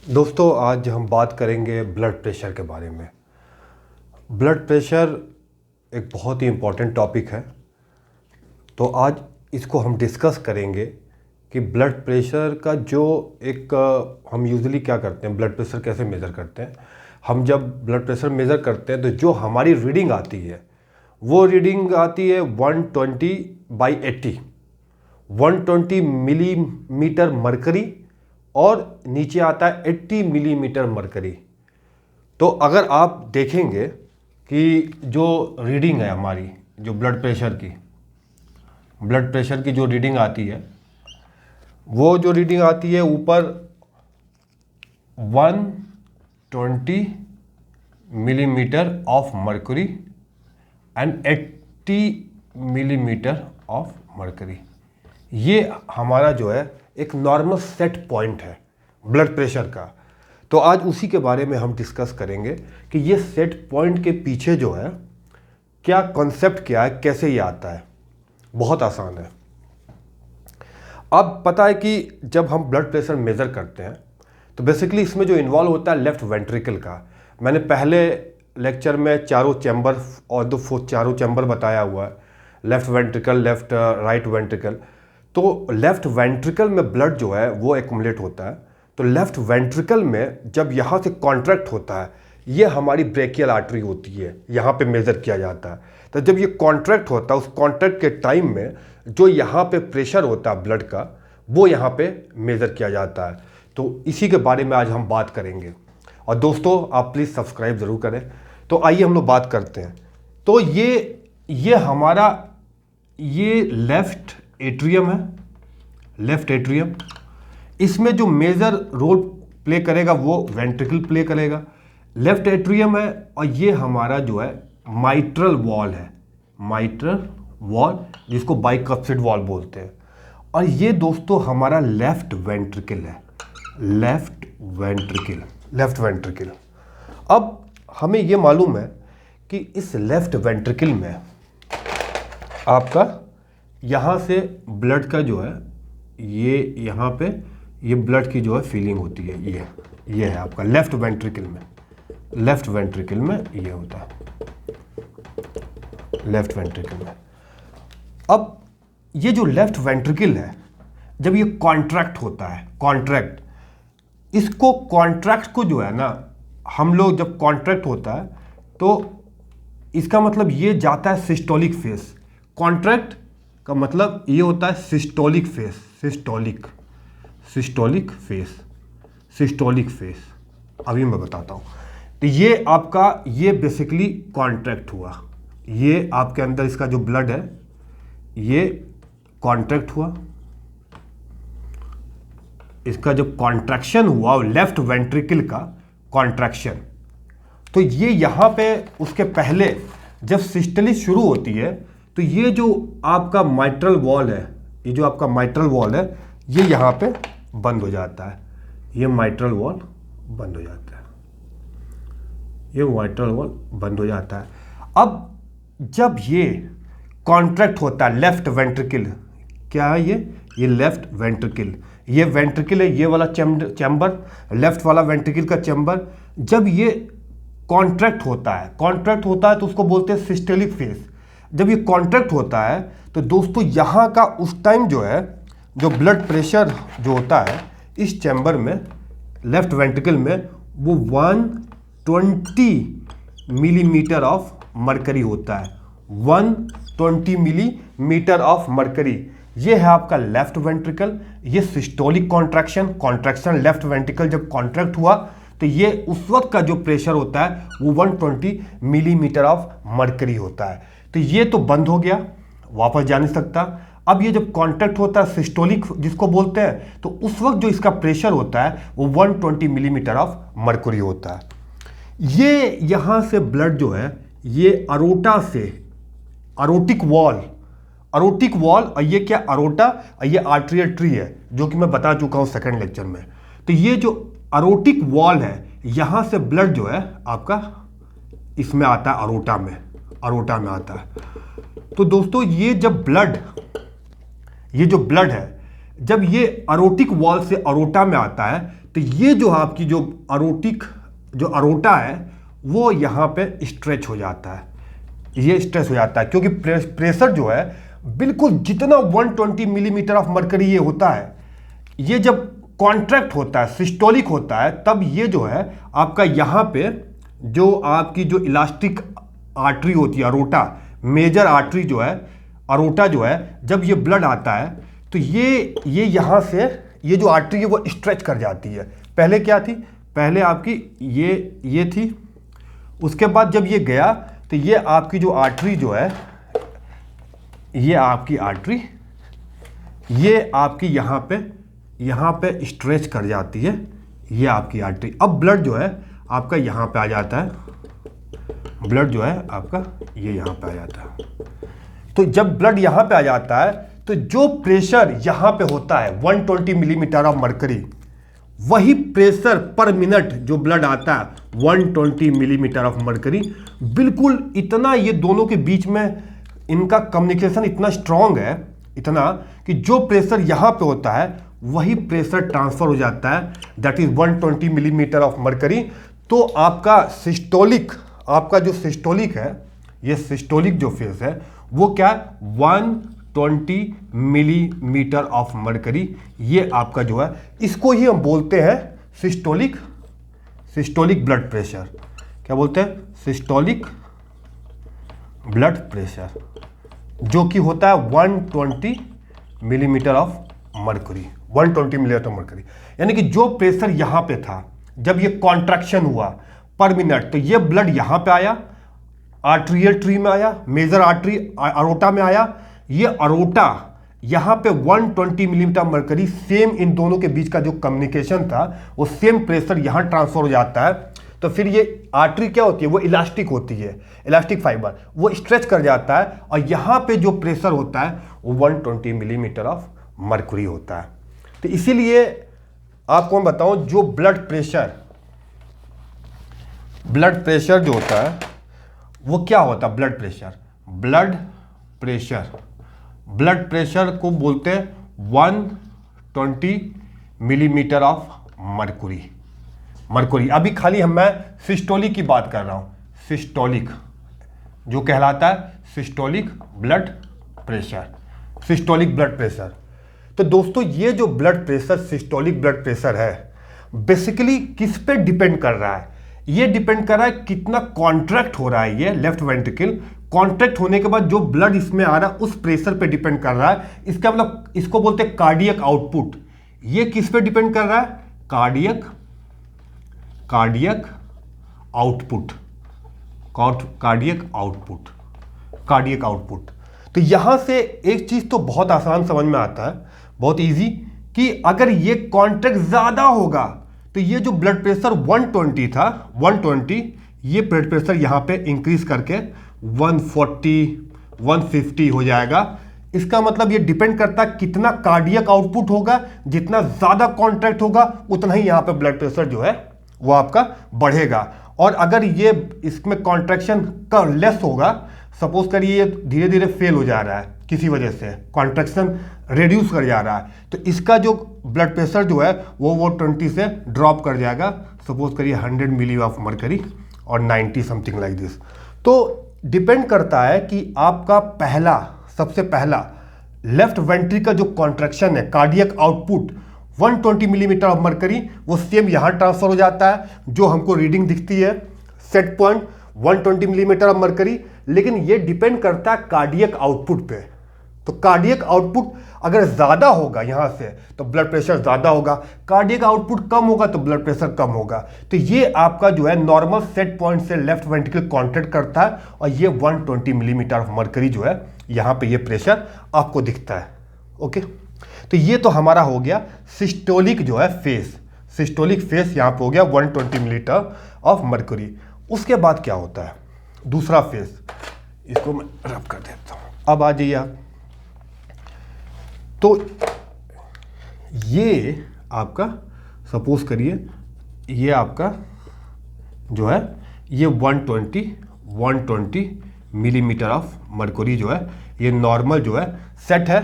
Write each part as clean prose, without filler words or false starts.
दोस्तों, आज हम बात करेंगे ब्लड प्रेशर के बारे में। ब्लड प्रेशर एक बहुत ही इम्पॉर्टेंट टॉपिक है। तो आज इसको हम डिस्कस करेंगे कि ब्लड प्रेशर का जो हम यूजुअली क्या करते हैं, ब्लड प्रेशर कैसे मेज़र करते हैं। हम जब ब्लड प्रेशर मेज़र करते हैं तो जो हमारी रीडिंग आती है वो रीडिंग आती है 120/80, 120 मिलीमीटर मरकरी और नीचे आता है 80 मिलीमीटर मरकरी। तो अगर आप देखेंगे कि जो रीडिंग है हमारी, जो ब्लड प्रेशर की जो रीडिंग आती है, वो जो रीडिंग आती है ऊपर 120 millimetre of mercury and 80 millimetre of mercury. ये हमारा जो है एक नॉर्मल सेट पॉइंट है ब्लड प्रेशर का। तो आज उसी के बारे में हम डिस्कस करेंगे कि ये सेट पॉइंट के पीछे जो है क्या कॉन्सेप्ट क्या है, कैसे ये आता है। बहुत आसान है। अब पता है कि जब हम ब्लड प्रेशर मेज़र करते हैं तो बेसिकली इसमें जो इन्वॉल्व होता है लेफ़्ट वेंट्रिकल का। मैंने पहले लेक्चर में चारों चैम्बर और चारों चैम्बर बताया हुआ है, left ventricle, left right ventricle. तो लेफ़्ट वेंट्रिकल में ब्लड जो है वो एक्युमुलेट होता है। तो लेफ़्ट वेंट्रिकल में जब यहाँ से कॉन्ट्रैक्ट होता है, ये हमारी ब्रेकियल आर्टरी होती है, यहाँ पे मेज़र किया जाता है। तो जब ये कॉन्ट्रैक्ट होता है, उस कॉन्ट्रैक्ट के टाइम में जो यहाँ पे प्रेशर होता है ब्लड का, वो यहाँ पे मेज़र किया जाता है। तो इसी के बारे में आज हम बात करेंगे। और दोस्तों, आप प्लीज़ सब्सक्राइब ज़रूर करें। तो आइए हम लोग बात करते हैं। तो ये हमारा लेफ़्ट एट्रियम है, लेफ़्ट एट्रियम। इसमें जो मेजर रोल प्ले करेगा वो वेंट्रिकल प्ले करेगा। लेफ़्ट एट्रियम है और ये हमारा जो है माइट्रल वॉल है, माइट्रल वॉल, जिसको बाइकप्सिड वॉल बोलते हैं। और ये दोस्तों हमारा लेफ़्ट वेंट्रिकल है, लेफ़्ट वेंट्रिकल। अब हमें ये मालूम है कि इस लेफ़्ट वेंट्रिकल में आपका यहाँ से ब्लड का जो है ये यहाँ पे ये ब्लड की जो है फीलिंग होती है। ये है आपका लेफ़्ट वेंट्रिकल में ये होता है, लेफ़्ट वेंट्रिकल में। अब ये जो लेफ़्ट वेंट्रिकल है, जब ये कॉन्ट्रैक्ट होता है, कॉन्ट्रैक्ट को जो है ना, हम लोग जब कॉन्ट्रैक्ट होता है तो इसका मतलब ये जाता है सिस्टोलिक फेस। कॉन्ट्रैक्ट का मतलब ये होता है सिस्टोलिक फेस, सिस्टोलिक फेस। अभी मैं बताता हूँ। तो ये आपका बेसिकली कॉन्ट्रैक्ट हुआ, ये आपके अंदर इसका जो ब्लड है ये कॉन्ट्रैक्ट हुआ। इसका जो कॉन्ट्रैक्शन हुआ, लेफ्ट वेंट्रिकल का कॉन्ट्रैक्शन, तो ये यहाँ पे उसके पहले जब सिस्टोली शुरू होती है तो ये जो आपका माइट्रल वॉल है, ये यहाँ पे बंद हो जाता है। ये माइट्रल वॉल बंद हो जाता है। अब जब ये कॉन्ट्रैक्ट होता है लेफ्ट वेंट्रिकल, क्या है ये लेफ्ट वेंट्रिकल, ये वेंट्रिकल है, ये वाला चैम्बर, लेफ्ट वाला वेंट्रिकल का चैम्बर। जब ये कॉन्ट्रैक्ट होता है तो उसको बोलते हैं सिस्टोलिक फेस। जब ये कॉन्ट्रैक्ट होता है तो दोस्तों यहाँ का उस टाइम जो है, जो ब्लड प्रेशर जो होता है इस चैम्बर में, लेफ्ट वेंट्रिकल में, वो 120 मिलीमीटर ऑफ मरकरी होता है, 120 मिलीमीटर ऑफ मरकरी। ये है आपका लेफ्ट वेंट्रिकल। ये सिस्टोलिक कॉन्ट्रैक्शन लेफ्ट वेंट्रिकल जब कॉन्ट्रैक्ट हुआ तो ये उस वक्त का जो प्रेशर होता है वो 120 मिलीमीटर ऑफ मरकरी होता है। तो ये तो बंद हो गया, वापस जा नहीं सकता। अब ये जब कॉन्ट्रैक्ट होता है सिस्टोलिक जिसको बोलते हैं, तो उस वक्त जो इसका प्रेशर होता है वो 120 मिलीमीटर ऑफ मरकरी होता है। ये यहाँ से ब्लड जो है ये अरोटा से, अरोटिक वॉल, और ये क्या अरोटा और ये आर्टरियल ट्री है, जो कि मैं बता चुका हूँ सेकंड लेक्चर में। तो ये जो अरोटिक वॉल है, यहाँ से ब्लड जो है आपका इसमें आता है, अरोटा में आता है। तो दोस्तों ये जो ब्लड है, जब ये अरोटिक वॉल से अरोटा में आता है तो ये जो आपकी जो अरोटा है वो यहाँ पे स्ट्रेच हो जाता है, ये स्ट्रेच हो जाता है, क्योंकि प्रेशर जो है बिल्कुल जितना 120 मिलीमीटर ऑफ मरकरी ये होता है, ये जब कॉन्ट्रैक्ट होता है, सिस्टोलिक होता है, तब ये जो है आपका यहाँ पे जो आपकी जो इलास्टिक आर्टरी होती है, अरोटा, मेजर आर्टरी जो है, अरोटा जो है, जब ये ब्लड आता है तो ये यहाँ से ये जो आर्टरी है वो स्ट्रेच कर जाती है। पहले क्या थी, पहले आपकी ये थी, उसके बाद जब ये गया तो ये आपकी जो आर्टरी जो है, ये आपकी आर्टरी, ये आपकी यहाँ पे स्ट्रेच कर जाती है, ये आपकी आर्टरी। अब ब्लड जो है आपका यहाँ पे आ जाता है, ब्लड जो है आपका ये यहाँ पे आ जाता है। तो जब ब्लड यहाँ पे आ जाता है तो जो प्रेशर यहाँ पे होता है 120 मिलीमीटर ऑफ मरकरी, वही प्रेशर पर मिनट जो ब्लड आता है 120 मिलीमीटर ऑफ मरकरी, बिल्कुल इतना ये दोनों के बीच में इनका कम्युनिकेशन इतना स्ट्रांग है, इतना कि जो प्रेशर यहाँ पे होता है वही प्रेशर ट्रांसफर हो जाता है, that is 120 millimetre of mercury. तो आपका सिस्टोलिक, आपका जो सिस्टोलिक है, ये सिस्टोलिक जो फेज है वो क्या है, 120 मिलीमीटर ऑफ मरकरी, ये आपका जो है, इसको ही हम बोलते हैं सिस्टोलिक ब्लड प्रेशर। क्या बोलते हैं, सिस्टोलिक ब्लड प्रेशर, जो कि होता है 120 millimetre of mercury, 120 millimetre of mercury. यानी कि जो प्रेशर यहाँ पे था, जब ये कॉन्ट्रैक्शन हुआ पर मिनट, तो ये ब्लड यहाँ पे आया, आर्ट्रियल ट्री में आया, मेजर आर्टरी अरोटा में आया, ये अरोटा यहाँ पे 120 मिलीमीटर मरकरी, सेम इन दोनों के बीच का जो कम्युनिकेशन था वो सेम प्रेशर यहाँ ट्रांसफर हो जाता है। तो फिर ये आर्टरी क्या होती है, वो इलास्टिक होती है, इलास्टिक फाइबर, वो स्ट्रेच कर जाता है और यहाँ पे जो प्रेशर होता है वो 120 मिलीमीटर ऑफ मरकरी होता है। तो इसीलिए आपको मैं बताऊं, जो ब्लड प्रेशर जो होता है वो क्या होता है, ब्लड प्रेशर को बोलते हैं 120 मिलीमीटर ऑफ मरकरी। अभी खाली मैं सिस्टोलिक की बात कर रहा हूं, सिस्टोलिक जो कहलाता है सिस्टोलिक ब्लड प्रेशर। तो दोस्तों ये जो blood pressure, systolic blood pressure है, बेसिकली किस पे डिपेंड कर रहा है, ये डिपेंड कर रहा है कितना कॉन्ट्रैक्ट हो रहा है, ये लेफ्ट वेंट्रिकल कॉन्ट्रैक्ट होने के बाद जो ब्लड इसमें आ रहा है उस प्रेशर पे डिपेंड कर रहा है। इसका मतलब, इसको बोलते हैं कार्डियक आउटपुट। ये किस पे डिपेंड कर रहा है, कार्डियक आउटपुट। तो यहां से एक चीज तो बहुत आसान समझ में आता है, बहुत इजी, कि अगर ये कॉन्ट्रैक्ट ज्यादा होगा तो ये जो ब्लड प्रेशर 120 था, 120, ये ब्लड प्रेशर यहां पे इंक्रीज करके 140, 150 हो जाएगा। इसका मतलब ये डिपेंड करता है कितना कार्डियक आउटपुट होगा, जितना ज्यादा कॉन्ट्रैक्ट होगा उतना ही यहां पे ब्लड प्रेशर जो है वो आपका बढ़ेगा। और अगर ये इसमें कॉन्ट्रैक्शन का लेस होगा, सपोज करिए ये धीरे धीरे फेल हो जा रहा है किसी वजह से, कॉन्ट्रैक्शन रिड्यूस कर जा रहा है, तो इसका जो ब्लड प्रेशर जो है वो 20 से ड्रॉप कर जाएगा, सपोज करिए 100 मिली ऑफ मरकरी और 90 समथिंग लाइक दिस। तो डिपेंड करता है कि आपका सबसे पहला लेफ्ट वेंट्रिकल का जो कॉन्ट्रैक्शन है, cardiac output 120 millimetre of mercury, वो सेम यहाँ ट्रांसफर हो जाता है, जो हमको रीडिंग दिखती है set point 120 millimetre of mercury. लेकिन ये डिपेंड करता है कार्डियक आउटपुट पे। तो कार्डियक आउटपुट अगर ज़्यादा होगा यहाँ से तो ब्लड प्रेशर ज़्यादा होगा, कार्डियक आउटपुट कम होगा तो ब्लड प्रेशर कम होगा। तो ये आपका जो है नॉर्मल सेट पॉइंट से लेफ्ट वेंट्रिकल कॉन्ट्रैक्ट करता है और ये 120 मिलीमीटर ऑफ मरकरी जो है यहाँ पे ये प्रेशर आपको दिखता है। ओके, तो ये तो हमारा हो गया सिस्टोलिक जो है फेस, सिस्टोलिक फेस यहाँ पे हो गया 120 मिलीमीटर ऑफ मरकरी। उसके बाद क्या होता है दूसरा फेस, इसको मैं रब कर देता हूँ। अब आ जाइए आप, तो ये आपका सपोज करिए ये आपका जो है ये 120 मिलीमीटर ऑफ मरकरी जो है ये नॉर्मल जो है सेट है।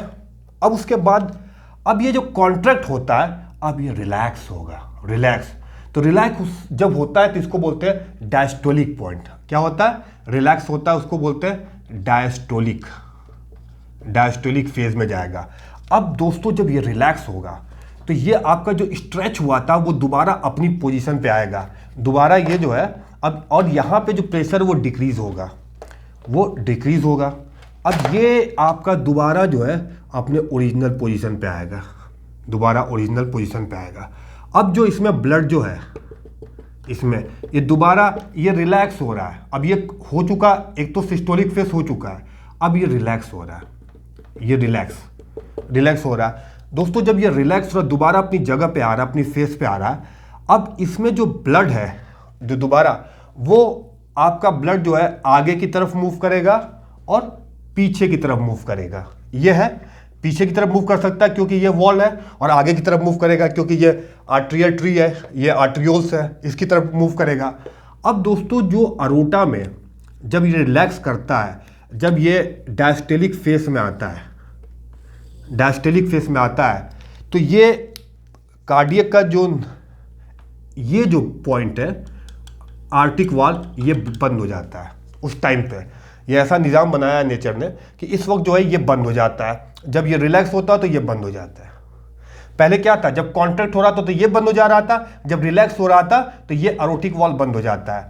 अब उसके बाद अब ये जो कॉन्ट्रैक्ट होता है, अब ये रिलैक्स होगा, रिलैक्स। तो रिलैक्स जब होता है तो इसको बोलते हैं डायस्टोलिक पॉइंट। क्या होता है? रिलैक्स होता है, उसको बोलते हैं डायस्टोलिक, डायस्टोलिक फेज में जाएगा। अब दोस्तों जब ये रिलैक्स होगा तो ये आपका जो स्ट्रेच हुआ था वो दोबारा अपनी पोजीशन पे आएगा, दोबारा ये जो है अब, और यहाँ पे जो प्रेशर वो डिक्रीज होगा, वो डिक्रीज होगा। अब ये आपका दोबारा जो है अपने ओरिजिनल पोजीशन पे आएगा, दोबारा ओरिजिनल पोजीशन पे आएगा। अब जो इसमें ब्लड जो है, इसमें ये दोबारा ये रिलैक्स हो रहा है। अब ये हो चुका, एक तो सिस्टोलिक फेस हो चुका है, अब ये रिलैक्स हो रहा है, ये रिलैक्स हो रहा है। दोस्तों जब ये रिलैक्स हो रहा है, दोबारा अपनी जगह पे आ रहा है, अपनी फेस पे आ रहा है। अब इसमें जो ब्लड है जो दोबारा, वो आपका ब्लड जो है आगे की तरफ मूव करेगा और पीछे की तरफ मूव करेगा। ये है पीछे की तरफ मूव कर सकता है क्योंकि ये वॉल है, और आगे की तरफ मूव करेगा क्योंकि ये आर्ट्रियल ट्री है, ये आर्ट्रियोल्स है, इसकी तरफ मूव करेगा। अब दोस्तों जो अरोटा में जब ये रिलैक्स करता है, जब ये डायस्टेलिक फेस में आता है, डायस्टेलिक फेस में आता है, तो ये कार्डियक का जो ये जो पॉइंट है आर्टिक वाल, ये बंद हो जाता है उस टाइम पे। ये ऐसा निज़ाम बनाया है नेचर ने कि इस वक्त जो है ये बंद हो जाता है। जब ये रिलैक्स होता है तो ये बंद हो जाता है। पहले क्या था, जब कॉन्ट्रैक्ट हो रहा था तो ये बंद हो जा रहा था, जब रिलैक्स हो रहा था तो ये अरोटिक वॉल बंद हो जाता है।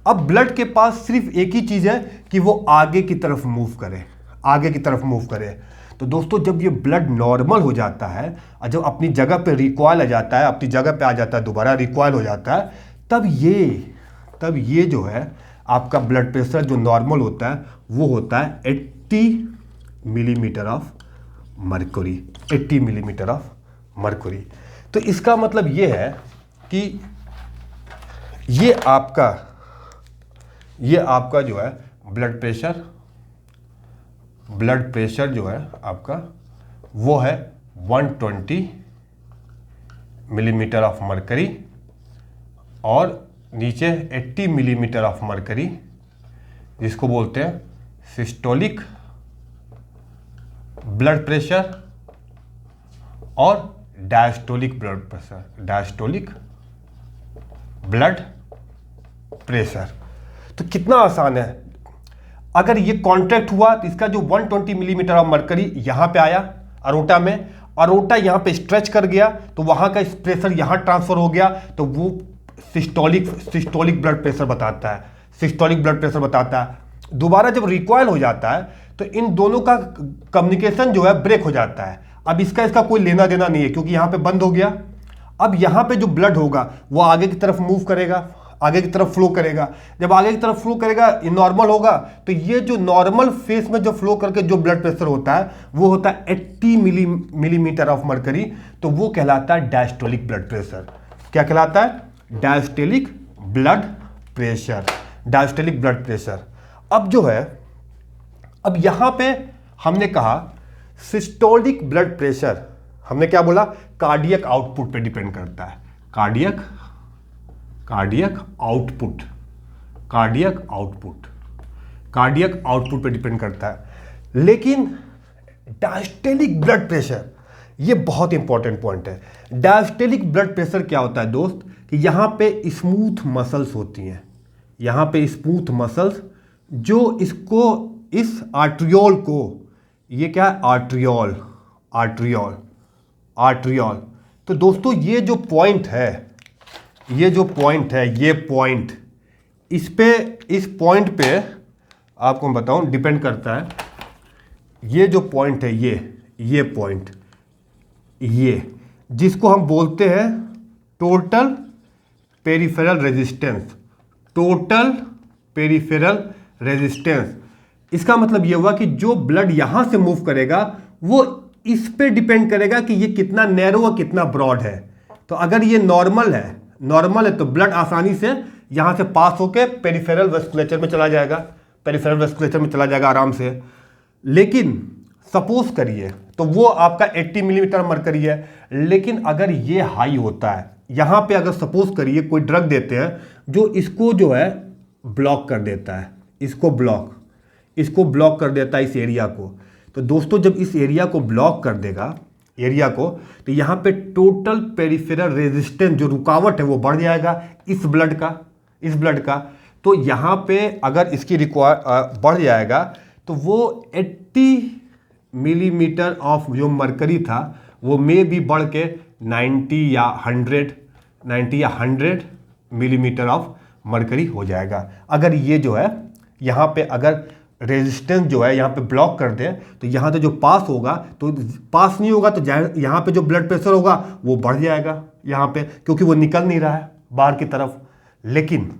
अब ब्लड के पास सिर्फ एक ही चीज़ है कि वो आगे की तरफ मूव करे, आगे की तरफ मूव करे। तो दोस्तों जब ये ब्लड नॉर्मल हो जाता है और जब अपनी जगह पे रिकॉयल आ जाता है, अपनी जगह पे आ जाता है, दोबारा रिकॉयल हो जाता है, तब ये जो है आपका ब्लड प्रेशर जो नॉर्मल होता है वो होता है 80 millimetre of mercury, 80 millimetre of mercury. तो इसका मतलब ये है कि ये आपका जो है ब्लड प्रेशर जो है आपका वो है 120 मिलीमीटर ऑफ मर्क्यूरी, और नीचे 80 मिलीमीटर ऑफ मर्क्यूरी, जिसको बोलते हैं सिस्टोलिक ब्लड प्रेशर और diastolic blood pressure, diastolic blood pressure. तो कितना आसान है, अगर ये कॉन्ट्रैक्ट हुआ तो इसका जो 120 मिलीमीटर ऑफ मर्क्यूरी यहाँ पे आया अरोटा में, अरोटा यहाँ पे स्ट्रेच कर गया तो वहाँ का प्रेशर यहाँ ट्रांसफर हो गया, तो वो सिस्टोलिक ब्लड प्रेशर बताता है, सिस्टोलिक ब्लड प्रेशर बताता है। दोबारा जब रिकॉयल हो जाता है तो इन दोनों का कम्युनिकेशन जो है ब्रेक हो जाता है। अब इसका कोई लेना देना नहीं है क्योंकि यहाँ पे बंद हो गया। अब यहाँ पे जो ब्लड होगा वो आगे की तरफ मूव करेगा, आगे की तरफ फ्लो करेगा। जब आगे की तरफ फ्लो करेगा, ये नॉर्मल होगा, तो ये जो नॉर्मल फेस में जो फ्लो करके जो ब्लड प्रेशर होता है वो होता है 80 मिलीमीटर ऑफ मर्क्यूरी, तो वो कहलाता है डायस्टोलिक ब्लड प्रेशर। क्या कहलाता है? Diastolic blood pressure, diastolic blood pressure. अब जो है, अब यहां पे हमने कहा सिस्टोलिक ब्लड प्रेशर, हमने क्या बोला? कार्डियक आउटपुट पे डिपेंड करता है, कार्डियक आउटपुट पे डिपेंड करता है। लेकिन डायस्टोलिक ब्लड प्रेशर, ये बहुत इंपॉर्टेंट पॉइंट है। डायस्टोलिक ब्लड प्रेशर क्या होता है दोस्त, कि यहां पे स्मूथ मसल्स होती हैं, यहां पे स्मूथ मसल्स जो इसको, इस आर्ट्रियोल को, ये क्या है? आर्ट्रियोल। तो दोस्तों ये जो पॉइंट है, ये पॉइंट, इस पॉइंट पे आपको मैं बताऊं डिपेंड करता है। ये जो पॉइंट है, ये पॉइंट, ये जिसको हम बोलते हैं टोटल पेरिफेरल रेजिस्टेंस। इसका मतलब ये हुआ कि जो ब्लड यहां से मूव करेगा वो इस पे डिपेंड करेगा कि ये कितना नैरो और कितना ब्रॉड है। तो अगर ये नॉर्मल है तो ब्लड आसानी से यहां से पास होके पेरिफेरल वेस्कुलेचर में चला जाएगा, आराम से। लेकिन सपोज करिए तो वो आपका 80 मिलीमीटर मर्क्यूरी है, लेकिन अगर ये हाई होता है, यहां पे अगर सपोज करिए कोई ड्रग देते हैं जो इसको जो है ब्लॉक कर देता है, इसको ब्लॉक कर देता है, इस एरिया को। तो दोस्तों जब इस एरिया को ब्लॉक कर देगा, एरिया को, तो यहाँ पे टोटल पेरिफेरल रेजिस्टेंस जो रुकावट है वो बढ़ जाएगा इस ब्लड का। तो यहाँ पे अगर इसकी बढ़ जाएगा तो वो 80 मिलीमीटर ऑफ जो मरकरी था वो में भी बढ़ के 90 या 100 मिलीमीटर ऑफ मरकरी हो जाएगा। अगर ये जो है यहाँ पे अगर रेजिस्टेंस जो है यहाँ पे ब्लॉक कर दें तो यहाँ से जो पास होगा तो पास नहीं होगा तो यहाँ पे जो ब्लड प्रेशर होगा वो बढ़ जाएगा यहाँ पे, क्योंकि वो निकल नहीं रहा है बाहर की तरफ। लेकिन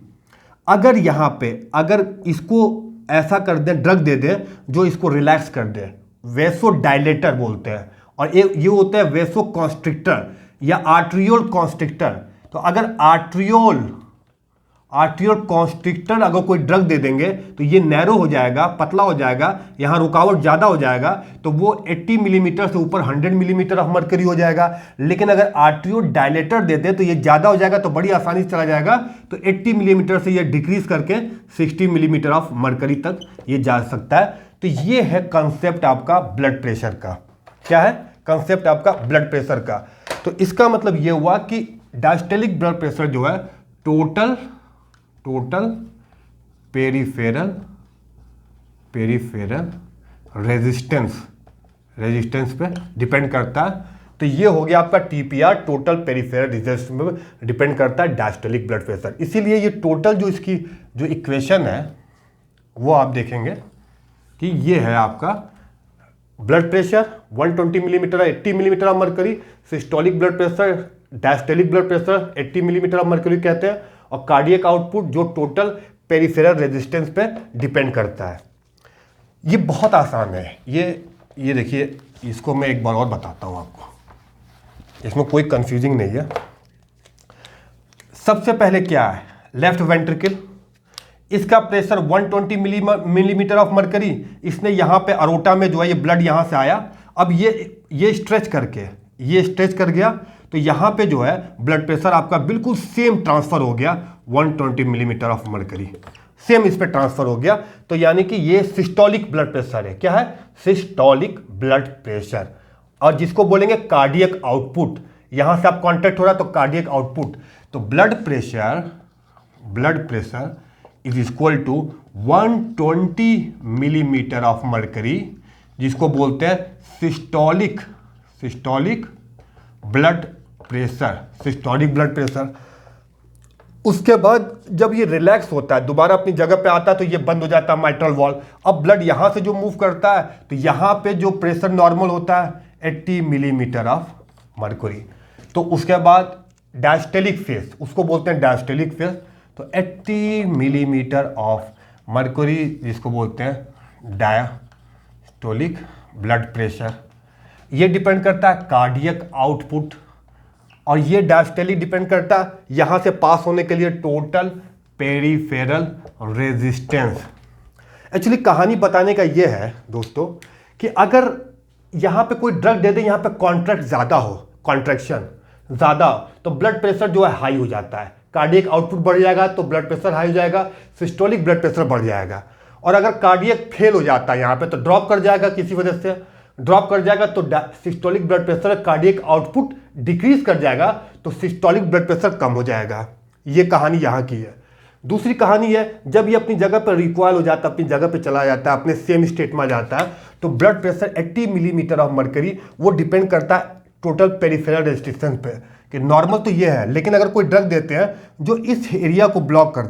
अगर यहाँ पे अगर इसको ऐसा कर दें, ड्रग दे दें जो इसको रिलैक्स कर दे, वेसो डायलेटर बोलते हैं, और ये होता है वेसो कॉन्स्ट्रिक्टर या आर्ट्रियोल कॉन्स्ट्रिक्टर। तो अगर आर्ट्रियोल कॉन्स्ट्रिक्टर अगर कोई ड्रग दे देंगे तो ये नैरो हो जाएगा, पतला हो जाएगा, यहाँ रुकावट ज़्यादा हो जाएगा, तो वो 80 मिलीमीटर से ऊपर 100 मिलीमीटर ऑफ मरकरी हो जाएगा। लेकिन अगर आर्ट्रियो डायलेटर देते तो ये ज़्यादा हो जाएगा, तो बड़ी आसानी से चला जाएगा, तो 80 मिलीमीटर से ये डिक्रीज करके 60 मिलीमीटर ऑफ मरकरी तक ये जा सकता है। तो ये है कंसेप्ट आपका ब्लड प्रेशर का। क्या है कंसेप्ट आपका ब्लड प्रेशर का? तो इसका मतलब ये हुआ कि डायस्टेलिक ब्लड प्रेशर जो है टोटल पेरिफेरल रेजिस्टेंस पे डिपेंड करता है। तो ये हो गया आपका टीपीआर, टोटल पेरिफेरल रेजिस्टेंस में डिपेंड करता है डायस्टेलिक ब्लड प्रेशर। इसीलिए ये टोटल जो इसकी जो इक्वेशन है वो आप देखेंगे कि ये है आपका blood pressure 120 millimetre 80 millimetre of mercury, systolic blood pressure diastolic blood pressure 80 millimetre of mercury कहते हैं, और कार्डियक आउटपुट जो टोटल पेरिफेरल रेजिस्टेंस पे डिपेंड करता है। ये बहुत आसान है। ये देखिए, इसको मैं एक बार और बताता हूँ आपको, इसमें कोई कंफ्यूजिंग नहीं है। सबसे पहले क्या है, लेफ्ट वेंट्रिकल, इसका प्रेशर 120 मिलीमीटर ऑफ मरकरी, इसने यहाँ पे अरोटा में जो है ये ब्लड यहाँ से आया, अब ये स्ट्रेच कर गया, तो यहाँ पे जो है ब्लड प्रेशर आपका बिल्कुल सेम ट्रांसफर हो गया 120 मिलीमीटर ऑफ मरकरी, सेम इस पे ट्रांसफर हो गया। तो यानी कि ये सिस्टोलिक ब्लड प्रेशर है। क्या है? Systolic blood pressure. और जिसको बोलेंगे कार्डियक आउटपुट, यहाँ से आप कॉन्टैक्ट हो रहा है तो कार्डियक आउटपुट। तो blood pressure is equal to 120 millimetre of mercury, जिसको बोलते हैं सिस्टोलिक ब्लड प्रेशर। उसके बाद जब ये रिलैक्स होता है, दोबारा अपनी जगह पे आता है, तो ये बंद हो जाता है माइट्रल वॉल्व। अब ब्लड यहाँ से जो मूव करता है तो यहाँ पे जो प्रेशर नॉर्मल होता है 80 मिलीमीटर ऑफ मरकरी। तो उसके बाद डायस्टेलिक फेज, उसको बोलते हैं डायस्टेलिक फेज, तो 80 मिलीमीटर ऑफ मरकरी, जिसको बोलते हैं डायस्टोलिक ब्लड प्रेशर। ये डिपेंड करता है कार्डियक आउटपुट, और ये डायस्टेलिक डिपेंड करता है यहाँ से पास होने के लिए टोटल पेरिफेरल रेजिस्टेंस। एक्चुअली कहानी बताने का ये है दोस्तों कि अगर यहाँ पे कोई ड्रग दे दे, यहाँ पे कॉन्ट्रैक्शन ज़्यादा, तो ब्लड प्रेशर जो है हाई हो जाता है, कार्डियक आउटपुट बढ़ जाएगा तो ब्लड प्रेशर हाई हो जाएगा, सिस्टोलिक ब्लड प्रेशर बढ़ जाएगा। और अगर कार्डियक फेल हो जाता है यहाँ पे तो ड्रॉप कर जाएगा, किसी वजह से ड्रॉप कर जाएगा, तो systolic blood pressure cardiac output decrease कर जाएगा, तो सिस्टोलिक ब्लड प्रेशर कम हो जाएगा। ये कहानी यहाँ की है। दूसरी कहानी है, जब ये अपनी जगह पर रिकॉयल हो जाता है, अपनी जगह पे चला जाता है, अपने सेम स्टेट में आ जाता है, तो blood pressure 80 millimetre of mercury, वो डिपेंड करता है टोटल पेरिफेरल रेजिस्टेंस पे, कि नॉर्मल तो ये है, लेकिन अगर कोई ड्रग देते हैं जो इस एरिया को ब्लॉक कर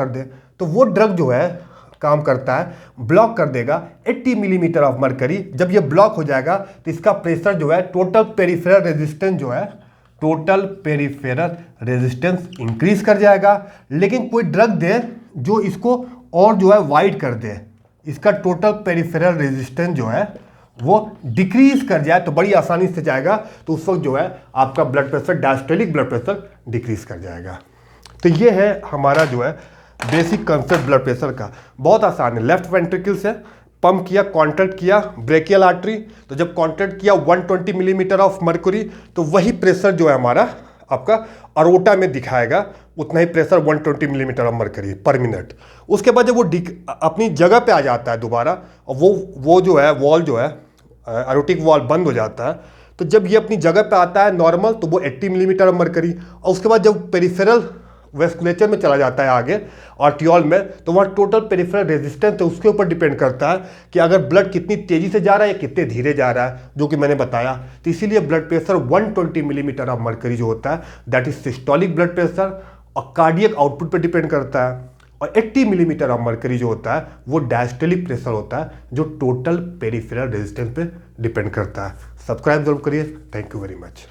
दे, तो वो ड्रग जो है काम करता है, ब्लॉक कर देगा 80 मिलीमीटर ऑफ मरकरी। जब ये ब्लॉक हो जाएगा तो इसका प्रेशर जो है टोटल पेरिफेरल रेजिस्टेंस इंक्रीज कर जाएगा। लेकिन कोई ड्रग दे जो इसको और जो है वाइड कर दे, इसका टोटल पेरिफेरल रेजिस्टेंस जो है वो डिक्रीज कर जाए, तो बड़ी आसानी से जाएगा, तो उस वक्त जो है आपका blood pressure, diastolic blood pressure decrease कर जाएगा। तो ये है हमारा जो है बेसिक कंसेप्ट ब्लड प्रेशर का। बहुत आसान है। लेफ्ट वेंट्रिकल से पंप किया, कॉन्ट्रैक्ट किया ब्रेकियल आर्टरी, तो जब कॉन्ट्रैक्ट किया 120 मिलीमीटर ऑफ मरकरी, तो वही प्रेशर जो है हमारा आपका अरोटा में दिखाएगा, उतना ही pressure 120 millimetre of mercury per minute. उसके बाद जब वो अपनी जगह पे आ जाता है दोबारा, और वो जो है वॉल जो है एरोटिक वॉल बंद हो जाता है, तो जब ये अपनी जगह पे आता है नॉर्मल, तो वो 80 मिलीमीटर ऑफ मरकरी, और उसके बाद जब पेरिफेरल वेस्कुलेचर में चला जाता है आगे आर्टियोल में, तो वहाँ टोटल पेरिफेरल रेजिस्टेंस है उसके ऊपर डिपेंड करता है कि अगर ब्लड कितनी तेजी से जा रहा है या कितने धीरे जा रहा है, जो कि मैंने बताया। तो इसीलिए blood pressure 120 millimetre of mercury जो होता है that is systolic blood pressure, और कार्डियक आउटपुट पर डिपेंड करता है। और 80 मिलीमीटर ऑफ मरकरी जो होता है वो डायस्टोलिक प्रेशर होता है, जो टोटल पेरिफेरल रेजिस्टेंस पे डिपेंड करता है। सब्सक्राइब जरूर करिए। Thank you very much.